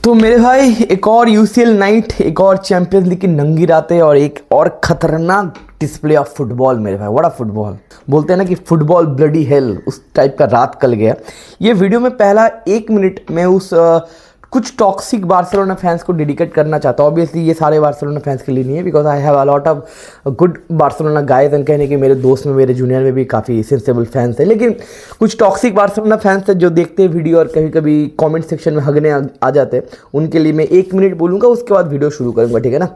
तो मेरे भाई एक और यूसीएल नाइट, एक और चैंपियंस लीग की नंगी रातें और एक और खतरनाक डिस्प्ले ऑफ फुटबॉल। मेरे भाई व्हाट अ फुटबॉल, बोलते हैं ना कि फुटबॉल ब्लडी हेल, उस टाइप का रात कल गया। ये वीडियो में पहला 1 मिनट में उस कुछ टॉक्सिक बार्सिलोना फैंस को डेडिकेट करना चाहता हूँ। ऑब्वियसली ये सारे बार्सिलोना फैंस के लिए नहीं है, because I have a lot of good Barcelona guys and कहने कि मेरे दोस्त में, मेरे जूनियर में भी काफ़ी सेंसेबल फैंस हैं, लेकिन कुछ टॉक्सिक बार्सिलोना फैंस हैं जो देखते हैं वीडियो और कभी कभी कमेंट सेक्शन में हगने आ जाते हैं। उनके लिए मैं 1 मिनट बोलूँगा, उसके बाद वीडियो शुरू करूँगा, ठीक है ना।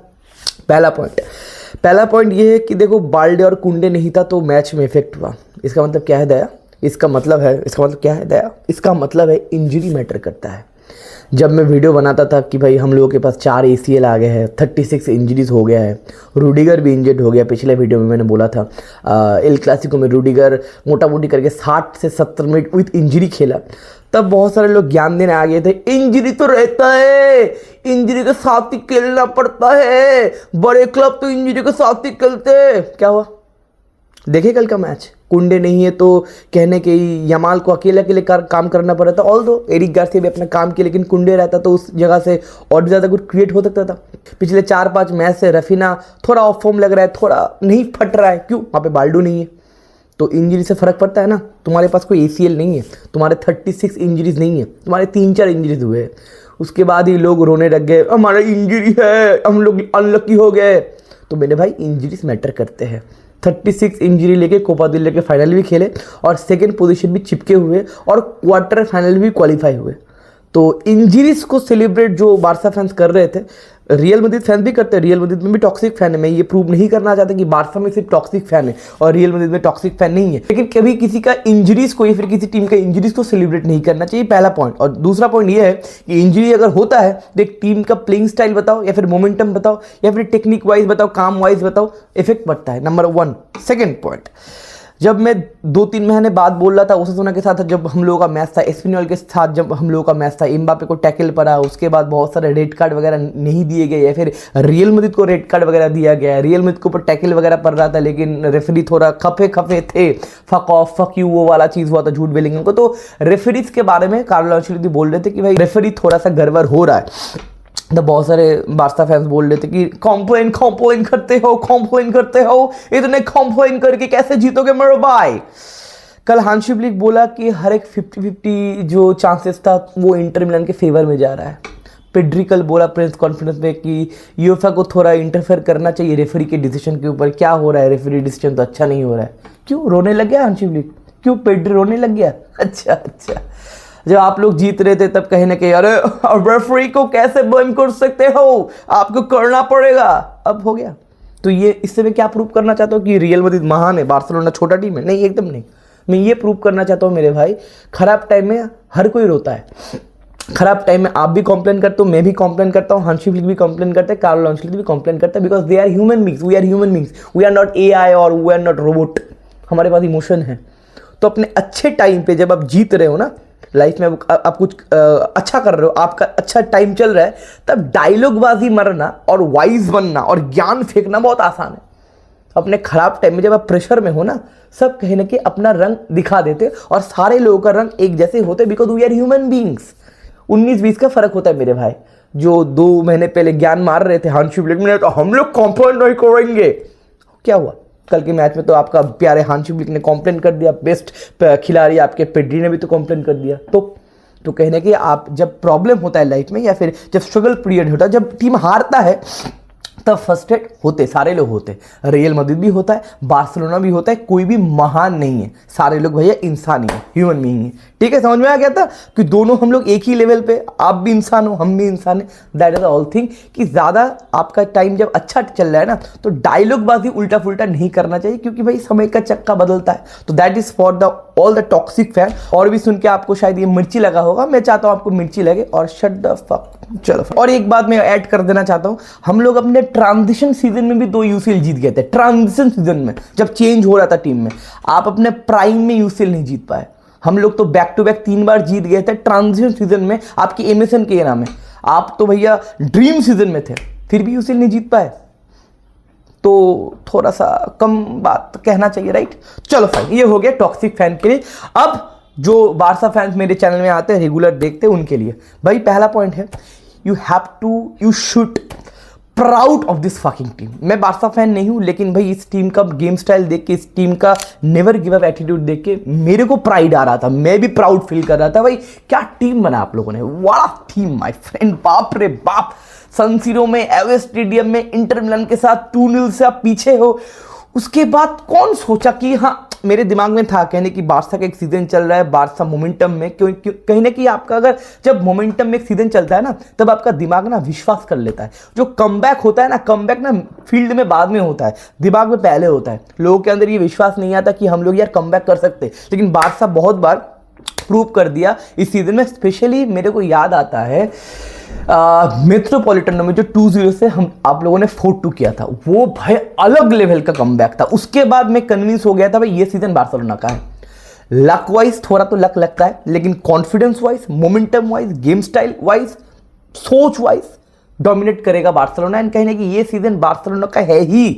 पहला पॉइंट ये है कि देखो, बाल्डे और कुंडे नहीं था तो मैच में इफेक्ट हुआ। इसका मतलब क्या है दया? इसका मतलब क्या है दया? इसका मतलब है इंजरी मैटर करता है। जब मैं वीडियो बनाता था कि भाई हम लोगों के पास 4 ACL आ गए हैं, 36 इंजरीज हो गया है, रूडिगर भी इंजर्ड हो गया। पिछले वीडियो में मैंने बोला था एल क्लासिको में रूडिगर मोटा मोटी करके 60 से 70 मिनट विथ इंजरी खेला। तब बहुत सारे लोग ज्ञान देने आ गए थे, इंजरी तो रहता है, इंजरी के साथ ही खेलना पड़ता है, बड़े क्लब तो इंजरी के साथ ही खेलते हैं। क्या हुआ? देखे कल का मैच, कुंडे नहीं है तो कहने के यमाल को अकेले काम करना पड़ा था। ऑल दो एरिक गार्सिया भी अपना काम किया, लेकिन कुंडे रहता तो उस जगह से और भी ज़्यादा कुछ क्रिएट हो सकता था। पिछले 4-5 मैच से रफीना थोड़ा ऑफ फॉर्म लग रहा है, थोड़ा नहीं फट रहा है। क्यों? वहाँ पे बाल्डो नहीं है तो इंजरी से फ़र्क पड़ता है ना। तुम्हारे पास कोई ACL नहीं है, तुम्हारे 36 इंजरीज नहीं है, तुम्हारे 3-4 इंजरीज हुए हैं। उसके बाद ही लोग रोने लग गए, हमारा इंजरी है, हम लोग अनलकी हो गए। तो मेरे भाई इंजरीज मैटर करते हैं। 36 इंजरी लेके कोपा दिल लेके फाइनल भी खेले और सेकंड पोजीशन भी चिपके हुए और क्वार्टर फाइनल भी क्वालिफाई हुए। तो इंजरीज को सेलिब्रेट जो बार्सा फैंस कर रहे थे, रियल मैड्रिड फैन भी करते हैं। रियल मैड्रिड में भी टॉक्सिक फैन है। मैं ये प्रूव नहीं करना चाहता कि बार्सा में सिर्फ टॉक्सिक फैन है और रियल मैड्रिड में टॉक्सिक फैन नहीं है, लेकिन कभी किसी का इंजरीज को या फिर किसी टीम का इंजरीज को सेलिब्रेट नहीं करना चाहिए, पहला पॉइंट। और दूसरा पॉइंट ये है कि इंजरी अगर होता है तो एक टीम का प्लेइंग स्टाइल बताओ या फिर मोमेंटम बताओ या फिर टेक्निक वाइज बताओ, काम वाइज बताओ, इफेक्ट पड़ता है। नंबर 1। सेकेंड पॉइंट, जब मैं 2-3 महीने बाद बोल रहा था ओसासुना के साथ, जब हम लोगों का मैच था एस्पेनियोल के साथ, जब हम लोगों का मैच था, एम्बापे को टैकल पड़ा, उसके बाद बहुत सारे रेड कार्ड वगैरह नहीं दिए गए या फिर रियल मैड्रिड को रेड कार्ड वगैरह दिया गया। रियल मैड्रिड के ऊपर टैकल वगैरह पड़ रहा था, लेकिन रेफरी थोड़ा खफे थे, फक ऑफ फक यू वो वाला चीज़ हुआ था झूठ बेलिंगम को। तो रेफरीज के बारे में कार्लो अंचेलोत्ती बोल रहे थे कि भाई रेफरी थोड़ा सा गड़बड़ हो रहा है। तो बहुत सारे बार्सा फैंस बोल रहे थे कि कॉम्प्लेन करते हो, इतने कॉम्प्लेन करके कैसे जीतोगे मेरे भाई। कल हांसी फ्लिक बोला कि हर एक 50-50 जो चांसेस था वो इंटर मिलान के फेवर में जा रहा है। पेड्री कल बोला प्रेस कॉन्फ्रेंस में कि यूएफए को थोड़ा इंटरफेयर करना चाहिए रेफरी के डिसीजन के ऊपर। क्या हो रहा है? रेफरी डिसीजन तो अच्छा नहीं हो रहा है। क्यों रोने लग गया हांसी फ्लिक? क्यों पेड्री रोने लग गया? अच्छा, जब आप लोग जीत रहे थे तब कहीं ना कहीं अरे रेफरी को कैसे ब्लेम कर सकते हो, आपको करना पड़ेगा। अब हो गया। तो ये इससे मैं क्या प्रूव करना चाहता हूँ कि रियल मैड्रिड महान है, बार्सिलोना छोटा टीम है? नहीं, एकदम नहीं। मैं ये प्रूव करना चाहता हूँ मेरे भाई, खराब टाइम में हर कोई रोता है। खराब टाइम में आप भी कंप्लेन करते हो, मैं भी कंप्लेन करता हूँ, हांसी फ्लिक भी कंप्लेन करते हैं, कार्लो अंचेलोत्ती भी कंप्लेन करते हैं, because they are human beings, we are human beings, we are not AI और वी आर नॉट रोबोट। हमारे पास इमोशन है। तो अपने अच्छे टाइम पे जब आप जीत रहे हो ना लाइफ में, आप कुछ अच्छा कर रहे हो, आपका अच्छा टाइम चल रहा है, तब डायलॉगबाजी मरना और वाइज बनना और ज्ञान फेंकना बहुत आसान है। अपने खराब टाइम में जब आप प्रेशर में हो ना, सब कहीं ना कहीं अपना रंग दिखा देते और सारे लोगों का रंग एक जैसे होते, because we are human beings. 19-20 का फर्क होता है मेरे भाई। जो 2 महीने पहले ज्ञान मार रहे थे हांसी फ्लिक में, तो हम लोग कॉम्प्लेन नहीं करेंगे। क्या हुआ? कल के मैच में तो आपका प्यारे हांसी फ्लिक ने कंप्लेन कर दिया, बेस्ट खिलाड़ी आपके पेड्री ने भी तो कंप्लेन कर दिया। तो कहने कि आप जब प्रॉब्लम होता है लाइफ में या फिर जब स्ट्रगल पीरियड होता है, जब टीम हारता है, तब फ्रस्ट्रेट होते सारे लोग होते। रियल मैड्रिड भी होता है, बार्सिलोना भी होता है, कोई भी महान नहीं है, सारे लोग भैया इंसान ही है, ह्यूमन बीइंग है। ठीक है, समझ में आ गया था कि दोनों हम लोग एक ही लेवल पे, आप भी इंसान हो, हम भी इंसान है। दैट इज ऑल थिंग कि ज़्यादा आपका टाइम जब अच्छा चल रहा है ना, तो डायलॉगबाजी उल्टा फुल्टा नहीं करना चाहिए, क्योंकि भाई समय का चक्का बदलता है। तो that is for the all the toxic fan. और भी सुन के आपको शायद ये मिर्ची लगा होगा, मैं चाहता हूँ आपको मिर्ची लगे और शट द फक। चलो, और एक बात मैं ऐड कर देना चाहता हूँ, हम लोग अपने ट्रांजिशन सीजन में भी 2 UCL जीत गए थे। ट्रांजिशन सीजन में जब चेंज हो रहा था टीम में, आप अपने प्राइम में UCL नहीं जीत पाए। हम लोग तो बैक टू बैक 3 बार जीत गए थे ट्रांजिशन सीजन में, आपकी MSN के नाम है। आप तो भैया ड्रीम सीजन में थे, फिर भी UCL नहीं जीत पाए। तो थोड़ा सा कम बात कहना चाहिए, राइट? चलो फाइन, ये हो गया टॉक्सिक फैन के लिए। अब जो बार्सा फैंस मेरे चैनल में आते हैं, रेगुलर देखते हैं, उनके लिए भाई पहला पॉइंट है, you should proud of this fucking team. मैं बार्सा फैन नहीं हूं, लेकिन भाई इस टीम का गेम स्टाइल देख के, इस टीम का नेवर गिव अप एटीट्यूड देख के मेरे को प्राइड आ रहा था, मैं भी प्राउड फील कर रहा था। भाई क्या टीम बना आप लोगों ने, व्हाट टीम माय फ्रेंड, बाप रे बाप। सन सीरो में, एवे स्टेडियम में इंटर मिलान के साथ 2-0 से आप पीछे हो। उसके बाद कौन सोचा कि हाँ, मेरे दिमाग में था कहने कि बार्सा का एक सीजन चल रहा है, बार्सा मोमेंटम में, क्यों कहीं ना कहीं आपका अगर जब मोमेंटम में एक सीजन चलता है ना, तब आपका दिमाग ना विश्वास कर लेता है। जो कमबैक होता है ना, कमबैक ना फील्ड में बाद में होता है, दिमाग में पहले होता है। लोगों के अंदर ये विश्वास नहीं आता कि हम लोग यार कमबैक कर सकते, लेकिन बार्सा बहुत बार प्रूव कर दिया इस सीजन में। स्पेशली मेरे को याद आता है मेट्रोपॉलिटन में जो 2-0 से हम आप लोगों ने 4-2 किया था, वो भाई अलग लेवल का कमबैक था। उसके बाद मैं कन्विंस हो गया था भाई ये सीजन बार्सिलोना का है। लक वाइज थोड़ा तो लक लगता है, लेकिन confidence wise, momentum wise, game style wise, सोच वाइज डोमिनेट करेगा बार्सिलोना। एंड कहने कि ये सीजन बार्सिलोना का है ही,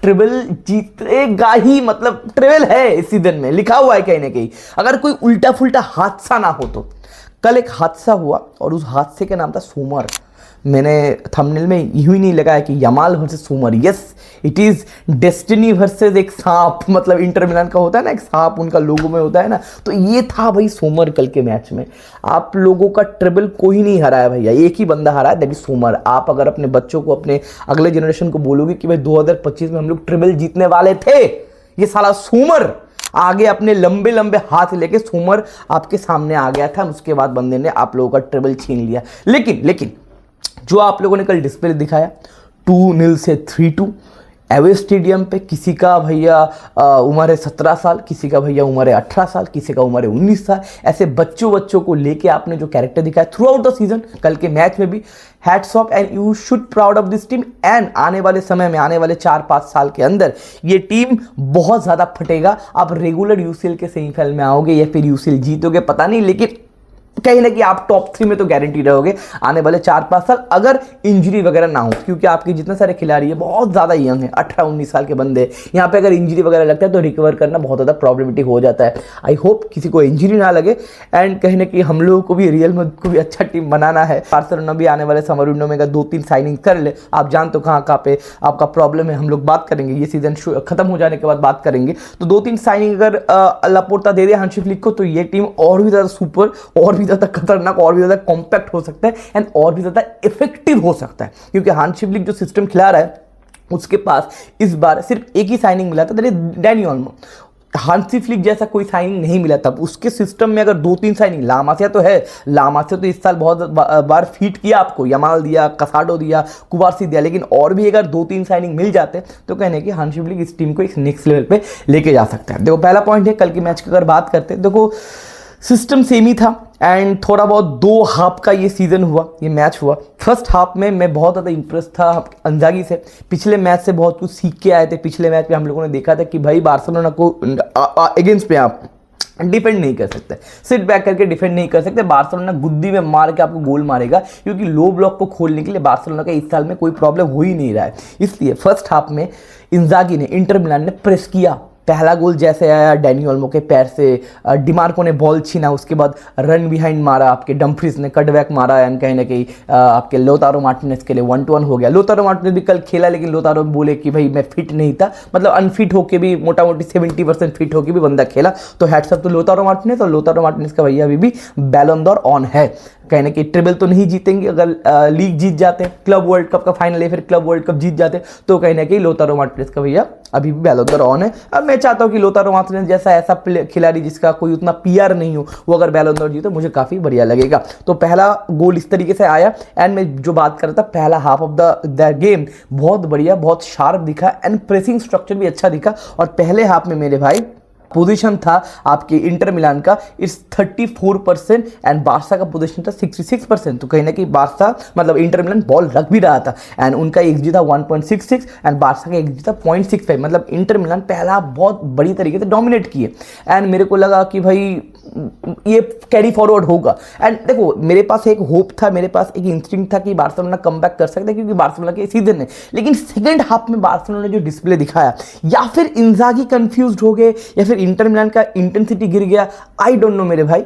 ट्रिबल जीतेगा ही, मतलब ट्रिबल है इस सीजन में, लिखा हुआ है कहीं ना कहीं। अगर कोई उल्टा फुल्टा हादसा ना हो तो। कल एक हादसा हुआ और उस हादसे का नाम था सोमर। मैंने थंबनेल में यूं ही नहीं लगाया कि Yamal versus Sommer, yes it is destiny versus एक सांप, मतलब इंटर मिलान का होता है ना एक सांप, उनका लोगो में होता है ना, तो ये था भाई सोमर कल के मैच में। आप लोगों का ट्रिबल कोई नहीं हराया भैया, एक ही बंदा हराया, दैट इज सोमर। आप अगर अपने बच्चों को, अपने अगले जनरेशन को बोलोगे कि भाई 2025 में हम लोग ट्रिबल जीतने वाले थे, ये साला सोमर आगे अपने लंबे लंबे हाथ लेके सोमर आपके सामने आ गया था। उसके बाद बंदे ने आप लोगों का ट्रिबल छीन लिया। लेकिन जो आप लोगों ने कल डिस्प्ले दिखाया 2-0 से 3-2 एवे स्टेडियम पे, किसी का भैया उम्र है 17 साल, किसी का भैया उम्र है 18 साल, किसी का उम्र है 19 साल, ऐसे बच्चों को लेके आपने जो कैरेक्टर दिखाया थ्रू आउट द सीजन, कल के मैच में भी, hats off and you should proud of this team. And आने वाले समय में, आने वाले 4-5 साल के अंदर ये टीम बहुत ज़्यादा फटेगा। आप रेगुलर यूसीएल के सेमीफाइनल में आओगे या फिर यूसीएल जीतोगे पता नहीं, लेकिन कहीं ना कि आप टॉप 3 में तो गारंटी रहोगे आने वाले 4-5 साल, अगर इंजरी वगैरह ना हो, क्योंकि आपके जितने सारे खिलाड़ी है बहुत ज़्यादा यंग है, 18-19 साल के बंदे, यहाँ पे अगर इंजरी वगैरह लगता है तो रिकवर करना बहुत ज़्यादा प्रॉब्लमेटिक हो जाता है। आई होप किसी को इंजरी ना लगे। एंड कहीं ना कि हम लोगों को भी, रियल में को भी अच्छा टीम बनाना है। बार्सिलोना भी आने वाले समर विंडो में अगर 2-3 साइनिंग कर ले, आप जानते हो कहाँ पे आपका प्रॉब्लम है, हम लोग बात करेंगे, ये सीजन खत्म हो जाने के बाद बात करेंगे। तो 2-3 साइनिंग अगर लापोर्ता दे दे हांसी फ्लिक को, तो ये टीम और भी ज़्यादा सुपर, और भी ज़्यादा खतरनाक, और भी ज्यादा कॉम्पैक्ट हो सकता है एंड और भी ज्यादा इफेक्टिव हो सकता है। क्योंकि हांसी फ्लिक जो सिस्टम खिला रहा है, उसके पास इस बार सिर्फ एक ही साइनिंग मिला था, that is Danny Olmo. Hansi Flick जैसा कोई साइनिंग नहीं मिला था। उसके सिस्टम में अगर 2-3 साइनिंग, लामासिया तो है, लामासिया तो इस साल बहुत बार फीट किया आपको, यमाल दिया, कसाडो दिया, कुबारसी दिया, लेकिन और भी अगर 2-3 साइनिंग मिल जाते तो कहने कि हांसी फ्लिक इस टीम को एक नेक्स्ट लेवल पे लेके जा सकता है। देखो पहला पॉइंट है, कल के मैच की अगर बात करते हैं, देखो सिस्टम सेम ही था एंड थोड़ा बहुत 2 हाफ का ये सीजन हुआ, ये मैच हुआ। फर्स्ट हाफ में मैं बहुत ज़्यादा इंप्रेस था इंजागी से, पिछले मैच से बहुत कुछ सीख के आए थे। पिछले मैच में हम लोगों ने देखा था कि भाई बार्सिलोना को अगेंस्ट पे आप डिफेंड नहीं कर सकते, सिट बैक करके डिफेंड नहीं कर सकते। बार्सिलोना गुद्दी में मार के आपको गोल मारेगा, क्योंकि लो ब्लॉक को खोलने के लिए बार्सिलोना का इस साल में कोई प्रॉब्लम हो ही नहीं रहा है। इसलिए फर्स्ट हाफ में इंजागी ने, इंटर मिलान ने प्रेस किया। पहला गोल जैसे आया डैनी ओल्मो के पैर से, डिमार्को ने बॉल छीना, उसके बाद रन बिहाइंड मारा, आपके डम्फ्रीज ने कटबैक मारा, एंड कहीं ना कहीं आपके लोतारो मार्टिनेज के लिए 1-1 हो गया। लोतारो मार्टिनेज भी कल खेला, लेकिन लोतारो बोले कि भाई मैं फिट नहीं था, मतलब अनफिट होके भी, मोटा मोटी 70% फिट होके भी बंदा खेला। तो हैट्स ऑफ तो लोतारो मार्टिनेज, और लोतारो मार्टिनेज का भैया अभी भी बैलन डॉर ऑन है। कहने कि ट्रिबल तो नहीं जीतेंगे, अगर लीग जीत जाते हैं, क्लब वर्ल्ड कप का फाइनल है, फिर क्लब वर्ल्ड कप जीत जाते, तो कहने कि लोतारो मार्टिनेज का भैया अभी भी बैलन डॉर ऑन है। अब मैं चाहता हूँ कि लोतारो मार्टिनेज जैसा ऐसा खिलाड़ी जिसका कोई उतना पीआर नहीं हो, वो अगर बैलन डॉर जीते मुझे काफ़ी बढ़िया लगेगा। तो पहला गोल इस तरीके से आया। एंड मैं जो बात कर रहा था, पहला हाफ ऑफ द गेम बहुत बढ़िया, बहुत शार्प दिखा, एंड प्रेसिंग स्ट्रक्चर भी अच्छा दिखा। और पहले हाफ में मेरे भाई पोजीशन था आपके इंटर मिलान का इस 34% एंड बार्सा का पोजीशन था 66%। तो कहीं ना कहीं बार्सा, मतलब इंटर मिलान बॉल रख भी रहा था, एंड उनका एक्सजी था 1.66 एंड बार्सा का एक्सजी था 0.65। मतलब इंटर मिलान पहला बहुत बड़ी तरीके से डोमिनेट किए, एंड मेरे को लगा कि भाई ये कैरी फॉरवर्ड होगा। एंड देखो मेरे पास एक होप था, मेरे पास एक इंस्टिंक्ट था कि बार्सिलोना कमबैक कर सकता है, क्योंकि बार्सिलोना के सीजन है। लेकिन सेकंड हाफ में बार्सिलोना ने जो डिस्प्ले दिखाया, या फिर इंजागी कंफ्यूज्ड हो गए, या फिर इंटर मिलान का इंटेंसिटी गिर गया, आई डोंट नो मेरे भाई,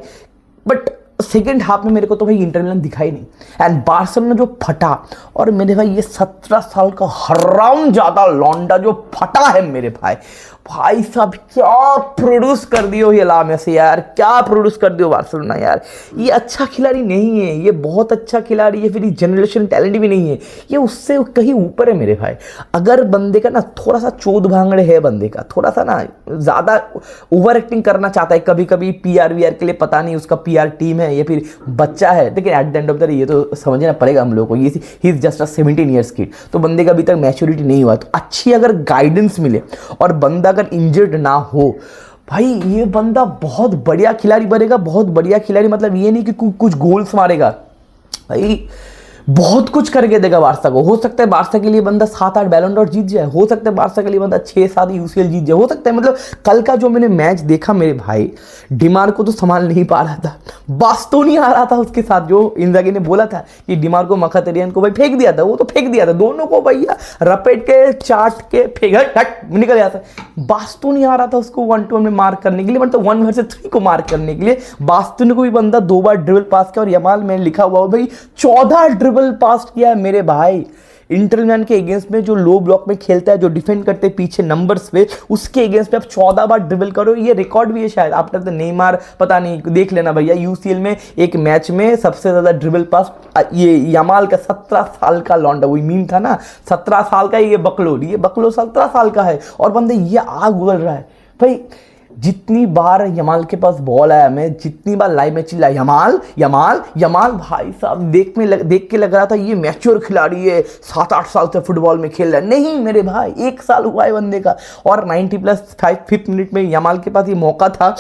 बट सेकेंड हाफ में मेरे को तो भाई इंटर मिलान दिखाई नहीं, एंड बार्सिलोना जो फटा, और मेरे भाई ये 17 साल का हराम ज्यादा लौंडा जो फटा है मेरे भाई, भाई साहब क्या प्रोड्यूस कर दियो ये ला मेसी यार, क्या प्रोड्यूस कर दियो बार्सिलोना यार। ये अच्छा खिलाड़ी नहीं है, ये बहुत अच्छा खिलाड़ी है, फिर ये जनरेशन टैलेंट भी नहीं है, ये उससे कहीं ऊपर है मेरे भाई। अगर बंदे का ना थोड़ा सा चोद भांगड़े है, बंदे का थोड़ा सा ना ज़्यादा ओवर एक्टिंग करना चाहता है कभी कभी पीआर वीआर के लिए, पता नहीं उसका पीआर टीम है या फिर बच्चा है, लेकिन at the end of the day ये तो समझना पड़ेगा हम लोग को, ये he is just a 17 years kid, तो बंदे का अभी तक मैच्योरिटी नहीं हुआ। तो अच्छी अगर गाइडेंस मिले और बंदा अगर इंजर्ड ना हो, भाई ये बंदा बहुत बढ़िया खिलाड़ी बनेगा, बहुत बढ़िया खिलाड़ी, मतलब ये नहीं कि कुछ गोल्स मारेगा, भाई बहुत कुछ करके देगा बार्सा को। हो सकता है बार्सा के लिए बंदा 7-8 बैलन डॉर जीत जाए, हो सकता है बार्सा के लिए बंदा 6-7 यूसीएल जीत जाए, हो सकता है। मतलब कल का जो मैंने मैच देखा मेरे भाई, डिमार्को तो संभाल नहीं पा रहा था, बास्तोनी आ रहा था उसके साथ, जो इंजागी ने बोला था कि डिमार्को मखाटेरियन को भाई फेंक दिया था, वो तो फेंक दिया था दोनों को भैया, रपेट के चाट के फेंक हट निकल जाता। बास्तोनी आ रहा था उसको 1-2 में मार्क करने के लिए, मतलब 1 वर्सेस 3 को मार्क करने के लिए। बास्तोनी को भी बंदा 2 बार ड्रिबल पास किया, और यमाल में लिखा हुआ भाई 14 ड्रिबल पास किया है मेरे भाई। इंटर मिलान के अगेंस्ट में जो लो ब्लॉक में खेलता है, जो डिफेंड करते हैं पीछे नंबर्स पे, उसके अगेंस्ट पे आप 14 बार ड्रिबल करो, ये रिकॉर्ड भी है शायद आफ्टर द नेमार, पता नहीं, देख लेना भैया। यूसीएल में एक मैच में सबसे ज्यादा ड्रिबल पास ये यमाल का 17 साल का लौंडा, वही मीम था ना, 17 साल का ये बकलो 17 साल का है, और बंदे ये आग उगल रहा है भाई। जितनी बार यमाल के पास बॉल आया, मैं जितनी बार लाइव में चिल्ला यमाल यमाल यमाल, भाई साहब देख के लग रहा था ये मैच्योर खिलाड़ी है, 7-8 साल से फुटबॉल में खेल रहा है। नहीं मेरे भाई, 1 साल हुआ है बंदे का, और 90+5 मिनट में यमाल के पास ये मौका था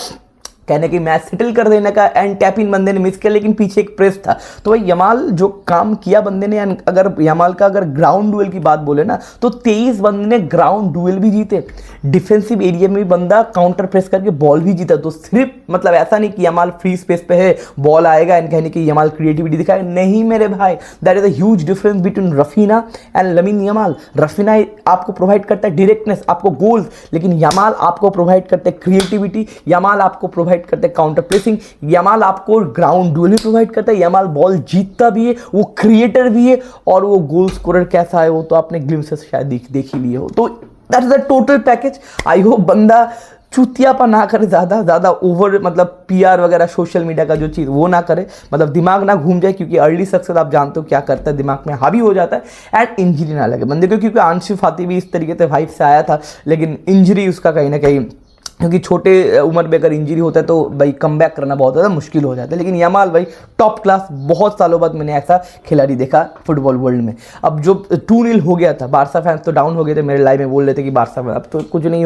कहने की मैच सेटल कर देने का, एंड टैप इन बंदे ने मिस किया, लेकिन पीछे एक प्रेस था। तो भाई यमाल जो काम किया बंदे ने, अगर यमाल का अगर ग्राउंड डुएल की बात बोले ना, तो 23 बंदे ने ग्राउंड डुएल भी जीते, डिफेंसिव एरिया में भी बंदा काउंटर प्रेस करके बॉल भी जीता। तो सिर्फ मतलब ऐसा नहीं कि यमाल फ्री स्पेस पे है, बॉल आएगा एंड कहने की यमाल क्रिएटिविटी दिखाए, नहीं मेरे भाई। That is a huge difference between Raphinha and Lamine Yamal. Raphinha आपको प्रोवाइड करता है डायरेक्टनेस, आपको गोल्स, लेकिन यमाल आपको प्रोवाइड करते हैं क्रिएटिविटी, यमाल आपको प्रोवाइड करते हैं काउंटर प्रेसिंग, यमाल आपको ग्राउंड डुएल भी प्रोवाइड करता है, यमाल बॉल जीतता भी है, वो क्रिएटर भी है, और वो गोल स्कोरर कैसा है वो तो आपने ग्लिम्सेस शायद देख ही लिए हो। तो that is the total package. I hope बंदा चुतियापा ना करे, ज़्यादा ओवर मतलब पीआर वगैरह सोशल मीडिया का जो चीज़ वो ना करे, मतलब दिमाग ना घूम जाए, क्योंकि अर्ली सक्सेस आप जानते हो क्या करता है, दिमाग में हावी हो जाता है, एंड इंजरी ना लगे बंदे को, क्योंकि आंसू फाती भी इस तरीके से वाइब से आया था, लेकिन इंजरी उसका कहीं ना कहीं, क्योंकि छोटे उम्र में अगर इंजरी होता है तो भाई कमबैक करना बहुत ज़्यादा मुश्किल हो जाता है। लेकिन यमाल भाई टॉप क्लास, बहुत सालों बाद मैंने ऐसा खिलाड़ी देखा फुटबॉल वर्ल्ड में। अब जो 2-0 हो गया था, बार्सा फैंस तो डाउन हो गए थे, मेरे लाइव में बोल रहे थे कि बार्सा में अब तो कुछ नहीं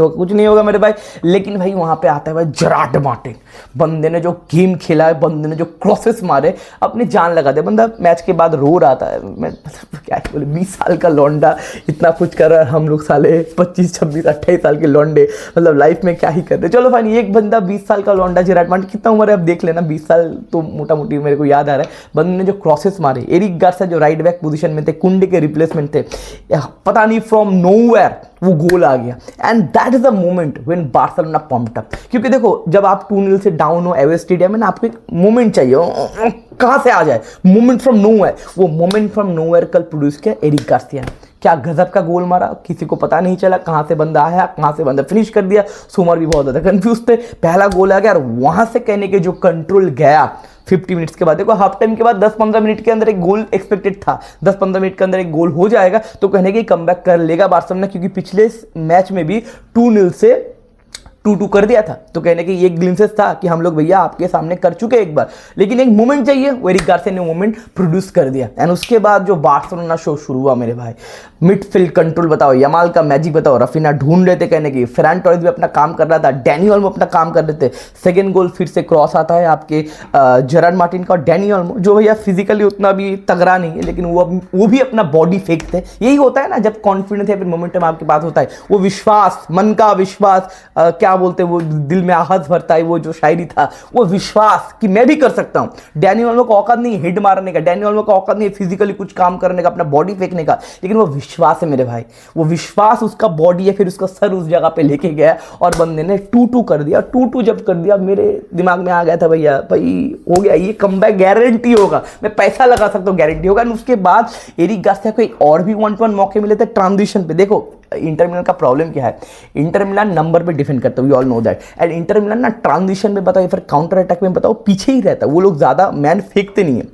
होगा मेरे भाई, लेकिन भाई वहाँ पे आता है भाई जेरार्ड मार्टिन, बंदे ने जो गेम खेला है, बंदे ने जो क्रॉसेस मारे, अपनी जान लगा दे। बंदा मैच के बाद रो रहा था, मैं मतलब क्या बोले, 20 साल का लौंडा इतना कुछ कर रहा है, हम लोग साले 25, 26, 28 साल के लौंडे, मतलब लाइफ में क्या ही करते। चलो फाइन, एक बंदा 20 साल का लौंडा जेरार्ड मार्टिन, कितना उम्र है अब देख लेना, 20 साल तो मोटा मोटी मेरे को याद आ रहा है। बंदे ने जो क्रॉसेस मारे, एरिक गार्सिया जो राइट बैक पोजीशन में थे, कुंडे के रिप्लेसमेंट थे, पता नहीं फ्रॉम नोवेयर वो गोल आ गया, and that is the moment when Barcelona pumped up. क्योंकि देखो जब आप 2-0 से डाउन हो एवे स्टेडियम में ना, आपको एक मोमेंट चाहिए, कहाँ से आ जाए मोमेंट फ्रॉम नोवेयर। वो मोमेंट फ्रॉम नोवेयर कल प्रोड्यूस किया एरिक गार्सिया ने। क्या गजब का गोल मारा, किसी को पता नहीं चला कहाँ से बंदा आया, कहाँ से बंदा फिनिश कर दिया। सुमर भी बहुत ज़्यादा कंफ्यूज थे, पहला गोल आ गया, और वहाँ से कहने के जो कंट्रोल गया 50 मिनट्स के बाद, देखो हाफ टाइम के बाद 10-15 मिनट के अंदर एक गोल एक्सपेक्टेड था, 10-15 मिनट के अंदर एक गोल हो जाएगा तो कहने की कमबैक कर लेगा बार्सिलोना, क्योंकि पिछले मैच में भी 2-0 से 2-2 कर दिया था। तो कहने की एक ग्लिम्सेस था कि हम लोग भैया आपके सामने कर चुके एक बार, लेकिन एक मोमेंट चाहिए, वो एरिक गार्सिया ने मोमेंट प्रोड्यूस कर दिया। एंड उसके बाद जो बार्सिलोना शो शुरू हुआ मेरे भाई, मिडफील्ड कंट्रोल बताओ, यमाल का मैजिक बताओ, रफीना ढूंढ रहे थे कहने की, फेरान टोरेस भी अपना काम कर रहा था, डैनी ओल्मो अपना काम कर रहे थे। सेकेंड गोल फिर से क्रॉस आता है आपके जेरार्ड मार्टिन का, और डैनी ओल्मो जो भैया फिजिकली उतना भी तगड़ा नहीं है, लेकिन वो भी अपना बॉडी फेंकते। यही होता है ना जब कॉन्फिडेंस या फिर मोमेंटम आपके पास होता है, वो विश्वास, मन का विश्वास, क्या क्या बोलते हैं वो दिल में आहत भरता है, वो जो शायरी था, वो विश्वास कि मैं भी कर सकता हूँ। डैनी ओल्मो का औकात नहीं हिट मारने का, डैनी ओल्मो का औकात नहीं फिजिकली कुछ काम करने का, अपना बॉडी फेंकने का, लेकिन वो विश्वास है मेरे भाई, वो विश्वास उसका बॉडी है, फिर उसका सर उस जगह पे लेके गया और बंदे ने 2-2 कर दिया। 2-2 जब कर दिया मेरे दिमाग में आ गया था भैया भाई हो गया, ये कमबैक गारंटी होगा, मैं पैसा लगा सकता हूँ, गारंटी होगा। उसके बाद एरिक गार्सिया को और भी 1-1 मौके मिले थे ट्रांजिशन पे। देखो इंटर मिलान का प्रॉब्लम क्या है, इंटर मिलान नंबर पे डिफेंड करता है, we all know that, and Inter Milan ना ट्रांजिशन में बताओ फिर काउंटर अटैक में बताओ पीछे ही रहता है, वो लोग ज्यादा मैन फेंकते नहीं है,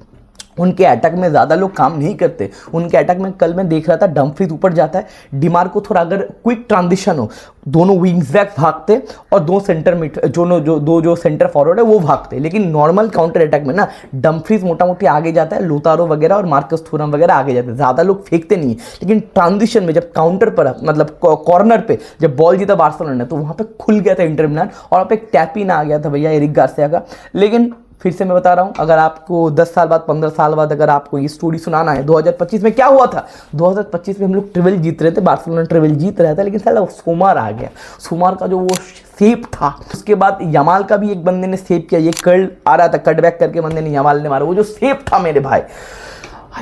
उनके अटैक में ज़्यादा लोग काम नहीं करते। उनके अटैक में कल मैं देख रहा था डम्फ्रीज ऊपर जाता है, डिमार्को थोड़ा अगर क्विक ट्रांजिशन हो, दोनों विंग्स बैक भागते और दो सेंटर मिड जो सेंटर फॉरवर्ड है वो भागते, लेकिन नॉर्मल काउंटर अटैक में ना डम्फ्रीज मोटा मोटी आगे जाता है, लोतारो वगैरह और मार्कस थुरम वगैरह आगे जाते हैं, ज़्यादा लोग फेंकते नहीं है। लेकिन ट्रांजिशन में जब काउंटर पर मतलब कॉर्नर पे जब बॉल जीता बार्सिलोना ने, तो वहाँ पे खुल गया था इंटर मिलान और वहाँ पे एक टैप इन आ गया था भैया एरिक गार्सिया का। लेकिन फिर से मैं बता रहा हूं, अगर आपको 10 साल बाद 15 साल बाद अगर आपको ये स्टोरी सुनाना है 2025 में क्या हुआ था, 2025 में हम लोग ट्रिबल जीत रहे थे, बार्सिलोना ट्रिबल जीत रहा था, लेकिन साला सोमार आ गया, सोमार का जो वो सेप था, उसके बाद यमाल का भी एक बंदे ने सेप किया, ये कर्ल आ रहा था कटबैक करके बंदे ने यमाल ने मारा, वो जो सेप था मेरे भाई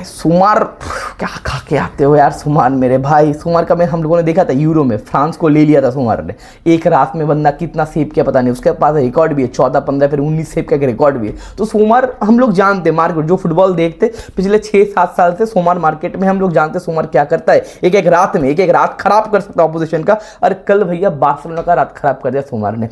सुमार क्या खा के आते हो यार सुमार मेरे भाई। सुमार का मैं हम लोगों ने देखा था यूरो में, फ्रांस को ले लिया था सुमार ने, एक रात में बंदा कितना सेव किया पता नहीं, उसके पास रिकॉर्ड भी है 14-15 फिर 19 सेव का रिकॉर्ड भी है। तो सुमार हम लोग जानते मार्केट, जो फुटबॉल देखते पिछले 6-7 साल से सुमार मार्केट में हम लोग जानते सुमार क्या करता है, एक एक रात खराब कर सकता है ऑपोजिशन का, और कल भैया बार्सिलोना का रात खराब कर दिया सुमार ने।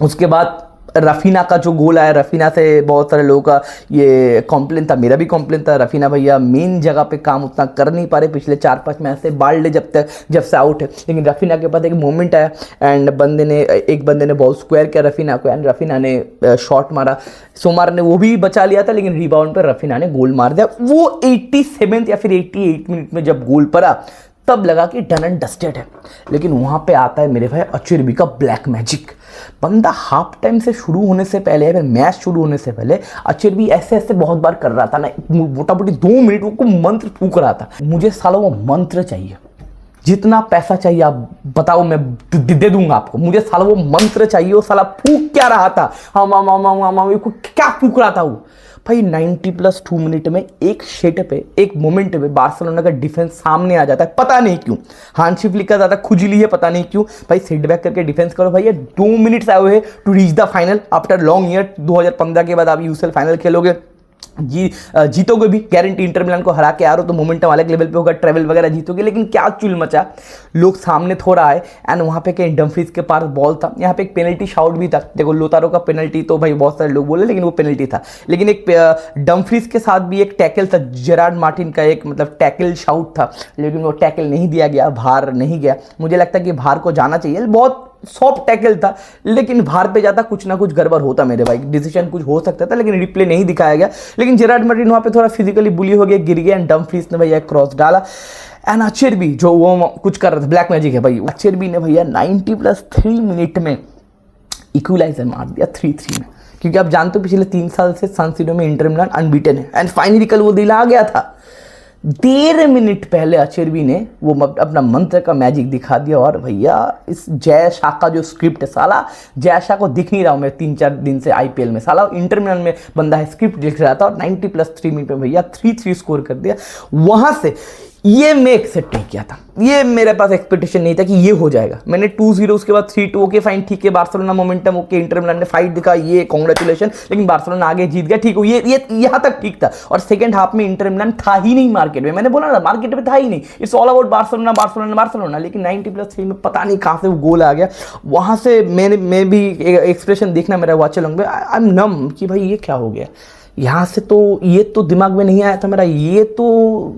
उसके बाद रफीना का जो गोल आया, रफीना से बहुत सारे लोगों का ये कॉम्प्लेन था, मेरा भी कॉम्प्लेन था, रफीना भैया मेन जगह पे काम उतना कर नहीं पा रहे पिछले 4-5 मैच से, बाल्डे जब से आउट है, लेकिन रफीना के पास एक मोमेंट आया एंड एक बंदे ने बॉल स्क्वायर किया रफीना को एंड रफीना ने शॉट मारा, सोमार ने वो भी बचा लिया था, लेकिन रिबाउंड पर रफीना ने गोल मार दिया। वो 87 या फिर 88 मिनट में जब गोल पड़ा तब लगा कि डन एंड डस्टेड है, लेकिन वहां पे आता है मेरे भाई अचेर्बी का ब्लैक मैजिक। बंदा हाफ टाइम से शुरू होने से पहले, फिर मैच शुरू होने से पहले अचेर्बी ऐसे ऐसे बहुत बार कर रहा था ना, मोटा मोटी 2 मिनट वो मंत्र फूक रहा था। मुझे साला वो मंत्र चाहिए, जितना पैसा चाहिए आप बताओ मैं दे दूंगा आपको, मुझे साला वो मंत्र चाहिए। वो साला फूक क्या रहा था, क्या फूक रहा था वो भाई। 90+2 मिनट में एक शेट पे, एक मोमेंट पे बार्सिलोना का डिफेंस सामने आ जाता है, पता नहीं क्यों। हांसी फ्लिक का ज्यादा खुजली है, पता नहीं क्यों भाई, सेटबैक करके डिफेंस करो भाई। 2 मिनट्स आए हुए हैं to reach the final after long year. 2015 के बाद आप यूसीएल फाइनल खेलोगे, जीतोगे भी गारंटी, इंटर मिलान को हरा के आ रहे हो तो मोमेंटम अलग लेवल पे होगा, ट्रेवल वगैरह जीतोगे, लेकिन क्या चुल मचा, लोग सामने थोड़ा आए एंड वहां पे कहीं डम्फ्रीज के पास बॉल था, यहाँ पे एक पेनल्टी शाउट भी था। देखो लोतारो का पेनल्टी तो भाई बहुत सारे लोग बोले, लेकिन वो पेनल्टी था, लेकिन एक डम्फ्रीज के साथ भी एक टैकल था, जेरार्ड मार्टिन का एक मतलब टैकल शाउट था, लेकिन वो टैकल नहीं दिया गया, बाहर नहीं गया। मुझे लगता है कि बाहर को जाना चाहिए, बहुत सॉफ्ट टैकल था, लेकिन बाहर पे जाता कुछ ना कुछ गड़बड़ होता मेरे भाई, डिसीजन कुछ हो सकता था, लेकिन रिप्ले नहीं दिखाया गया। लेकिन जेरार्ड मार्टिन वहां पे थोड़ा फिजिकली बुली हो गया, गिर गया एंड डम्फ्रीज ने भैया क्रॉस डाला एंड अचेर्बी जो वो कुछ कर रहा था, ब्लैक मैजिक है भाई, अचेर्बी ने भैया 90+3 मिनट में इक्वलाइजर मार दिया 3-3 में, क्योंकि आप जानते हो पिछले 3 साल से सान सिरो में इंटर मिलान अनबीटन है एंड फाइनली कल वो दिल आ गया था। 1.5 मिनट पहले अचेर्बी ने वो अपना मंत्र का मैजिक दिखा दिया और भैया इस जय शाह का जो स्क्रिप्ट है, साला जय शाह को दिख नहीं रहा हूं मैं 3-4 दिन से आईपीएल में, साला इंटर मिलान में बंदा है स्क्रिप्ट दिख रहा था और 90+3 मिनट में भैया 3-3 स्कोर कर दिया। वहां से ये मैं एक्सेप्ट नहीं किया था, ये मेरे पास एक्सपेक्टेशन नहीं था कि ये हो जाएगा। मैंने 2-0 उसके बाद 3-2 ओके फाइन ठीक है, Barcelona momentum okay, Inter Milan ने फाइट दिखा, ये कांग्रेचुलेशन, लेकिन बार्सिलोना आगे जीत गया, ठीक हो, ये यहां तक ठीक था। और सेकंड हाफ में इंटर मिलान था ही नहीं मार्केट में, मैंने बोला ना मार्केट में था ही नहीं, it's all about Barcelona Barcelona Barcelona, लेकिन 90+3 में पता नहीं कहां से वो गोल आ गया। वहां से मैं भी एक्सप्रेशन देखना मेरा वॉच लॉन्ग में, आई एम नम कि भाई ये क्या हो गया, यहाँ से तो ये तो दिमाग में नहीं आया था मेरा, ये तो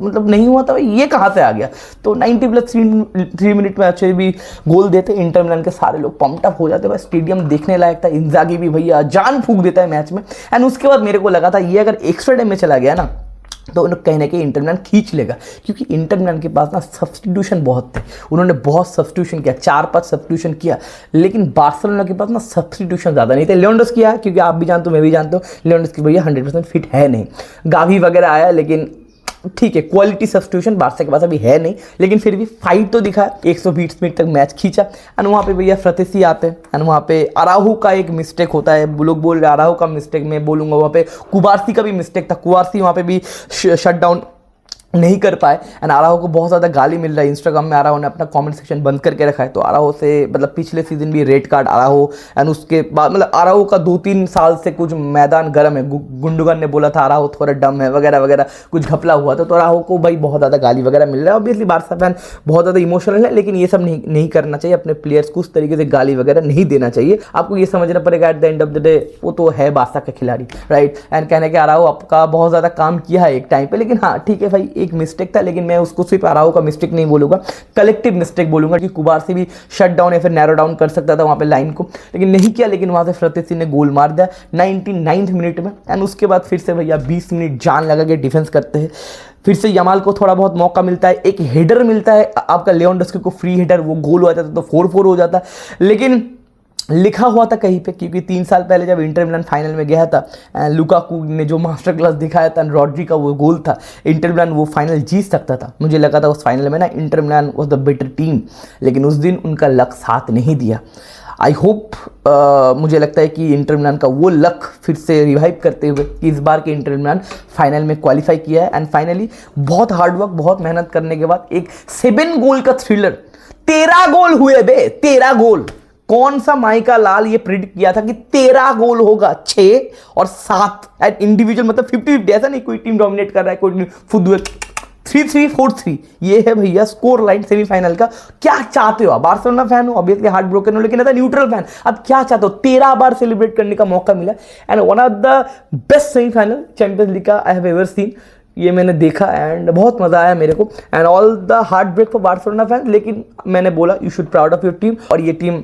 मतलब नहीं हुआ था, ये कहाँ से आ गया। तो 90+3 मिनट में अच्छे भी गोल देते, इंटर मिलान के सारे लोग पंप्ड अप हो जाते, भाई स्टेडियम देखने लायक था, इंजागी भी भैया जान फूंक देता है मैच में। एंड उसके बाद मेरे को लगा था ये अगर एक्स्ट्रा टाइम में चला गया ना तो कहीं ना कहीं इंटर मिलान खींच लेगा, क्योंकि इंटर मिलान के पास ना सब्स्टिट्यूशन बहुत थे, उन्होंने बहुत सब्स्टिट्यूशन किया, 4-5 सब्स्टिट्यूशन किया, लेकिन बार्सिलोना के पास ना सब्स्टिट्यूशन ज़्यादा नहीं थे। लेवेंडोव्स्की किया, क्योंकि आप भी जानते हो मैं भी जानता हूँ लेवेंडोव्स्की भैया 100% फिट है नहीं, गावी वगैरह आया, लेकिन ठीक है, क्वालिटी सब्स्टिट्यूशन बारसा के पास अभी है नहीं, लेकिन फिर भी फाइट तो दिखा, 120 मिनट तक मैच खींचा। एंड वहाँ पे भैया फ्रतेसी आते हैं एंड वहाँ पे अराहू का एक मिस्टेक होता है, लोग बोल रहे अराहू का मिस्टेक, मैं बोलूँगा वहाँ पे कुबारसी का भी मिस्टेक था, कुबारसी वहाँ पे भी शट डाउन नहीं कर पाए। एंड आराहो को बहुत ज़्यादा गाली मिल रहा है इंस्टाग्राम में, आराहो ने अपना कमेंट सेक्शन बंद करके रखा है। तो आराहो से मतलब पिछले सीजन भी रेड कार्ड आराहो, एंड उसके बाद मतलब आराहो का 2-3 साल से कुछ मैदान गर्म है, गुंडुगन ने बोला था आराहो थोड़ा डम है वगैरह वगैरह, कुछ घपला हुआ था। तो आराहो को भाई बहुत ज़्यादा गाली वगैरह मिल रहा है। ऑब्वियसली बारसा फैन बहुत ज़्यादा इमोशनल है, लेकिन ये सब नहीं करना चाहिए, अपने प्लेयर्स को उस तरीके से गाली वगैरह नहीं देना चाहिए। आपको ये समझना पड़ेगा at the end of the day वो तो है बारसा का खिलाड़ी, राइट। एंड कहने के आराहो आपका बहुत ज़्यादा काम किया है एक टाइम पे, लेकिन हाँ ठीक है भाई एक मिस्टेक था, लेकिन मैं उसको सिर्फ आराहो का मिस्टेक नहीं बोलूंगा, कलेक्टिव मिस्टेक बोलूंगा कि कुबार से भी शट डाउन या फिर नैरो डाउन कर सकता था वहां पे लाइन को, लेकिन नहीं किया। लेकिन वहां से फ्रतेसी ने गोल मार दिया 99 मिनट में। एंड उसके बाद फिर से भैया 20 मिनट जान लगा के डिफेंस करते हैं। फिर से यमाल को थोड़ा बहुत मौका मिलता है, एक हेडर मिलता है आपका लेवेंडोव्स्की को, फ्री हेडर, वो गोल हो जाता तो 4-4 हो जाता। लेकिन लिखा हुआ था कहीं पे, क्योंकि 3 साल पहले जब इंटर मिलान फाइनल में गया था, लुकाकू ने जो मास्टर क्लास दिखाया था, रॉड्री का वो गोल था, इंटर मिलान वो फाइनल जीत सकता था। मुझे लगा था उस फाइनल में ना Inter Milan was the better team, लेकिन उस दिन उनका लक साथ नहीं दिया। आई होप मुझे लगता है कि इंटर मिलान का वो लक फिर से रिवाइव करते हुए कि इस बार के इंटर मिलान फाइनल में क्वालिफाई किया है। एंड फाइनली बहुत हार्डवर्क, बहुत मेहनत करने के बाद एक 7 गोल का थ्रिलर, 13 गोल हुए बे, 13 गोल। कौन सा माइका लाल ये प्रिडिक्ट किया था कि 13 गोल होगा, 6 और 7 एट इंडिविजुअल, मतलब 50-50, ऐसा नहीं कोई टीम डोमिनेट कर रहा है, कोई फुदुए 3-3-4-3, ये है भैया स्कोर लाइन सेमीफाइनल का। क्या चाहते हो आप? बार्सिलोना फैन हो, ऑब्वियसली हार्ट ब्रोकन हो, लेकिन न्यूट्रल फैन, अब क्या चाहते हो? 13 बार सेलिब्रेट करने का मौका मिला and one of the best semifinal champions league का आई हैव एवर सीन। ये मैंने देखा एंड बहुत मजा आया मेरे को, and all the heartbreak for Barcelona fan. लेकिन मैंने बोला you should proud of your team, और ये टीम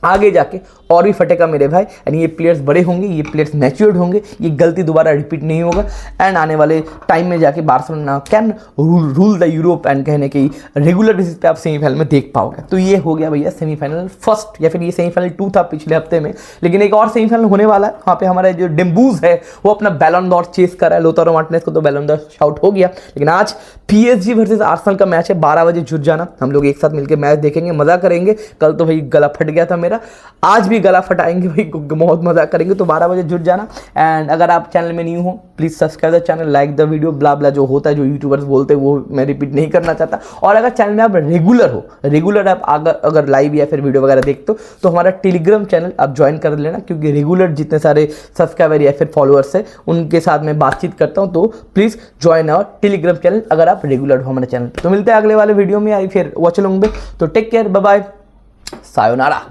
आगे जाके और भी फटेगा मेरे भाई। एंड ये प्लेयर्स बड़े होंगे, ये प्लेयर्स मैच्योर्ड होंगे, ये गलती दोबारा रिपीट नहीं होगा। एंड आने वाले टाइम में जाके Barcelona can rule the Europe, and कहने की रेगुलर बेसिस पे आप सेमीफाइनल में देख पाओगे। तो ये हो गया भैया सेमीफाइनल फर्स्ट, या फिर ये सेमीफाइनल 2 था पिछले हफ्ते में, लेकिन एक और सेमीफाइनल होने वाला है। वहाँ पे हमारा जो डेम्बूज है वो अपना बैलन डॉर चेस कर रहा है, लोतारो मार्टिनेज को तो बैलन डॉर शाउट हो गया। लेकिन आज PSG वर्सेस आर्सेनल का मैच है, 12 बजे जुट जाना, हम लोग एक साथ मिलकर मैच देखेंगे, मजा करेंगे। कल तो भाई गला फट गया था मेरा, आज भी गला फटाएंगे भाई, बहुत मजा करेंगे। तो 12 बजे जुट जाना। एंड अगर आप चैनल में न्यू हो please subscribe the channel, like the video, blah blah जो होता है, जो यूट्यूबर्स बोलते हैं वो मैं रिपीट नहीं करना चाहता। और अगर चैनल में आप रेगुलर हो, रेगुलर आप अगर लाइव या फिर वीडियो वगैरह देखते हो, तो हमारा टेलीग्राम चैनल आप ज्वाइन कर लेना, क्योंकि रेगुलर जितने सारे सब्सक्राइबर या फिर फॉलोअर्स है उनके साथ मैं बातचीत करता हूँ। तो please join our Telegram channel अगर आप रेगुलर हो हमारे चैनल। तो मिलते हैं अगले वाले वीडियो में, आई फिर वॉच लूंगे। तो take care, bye bye, sayonara.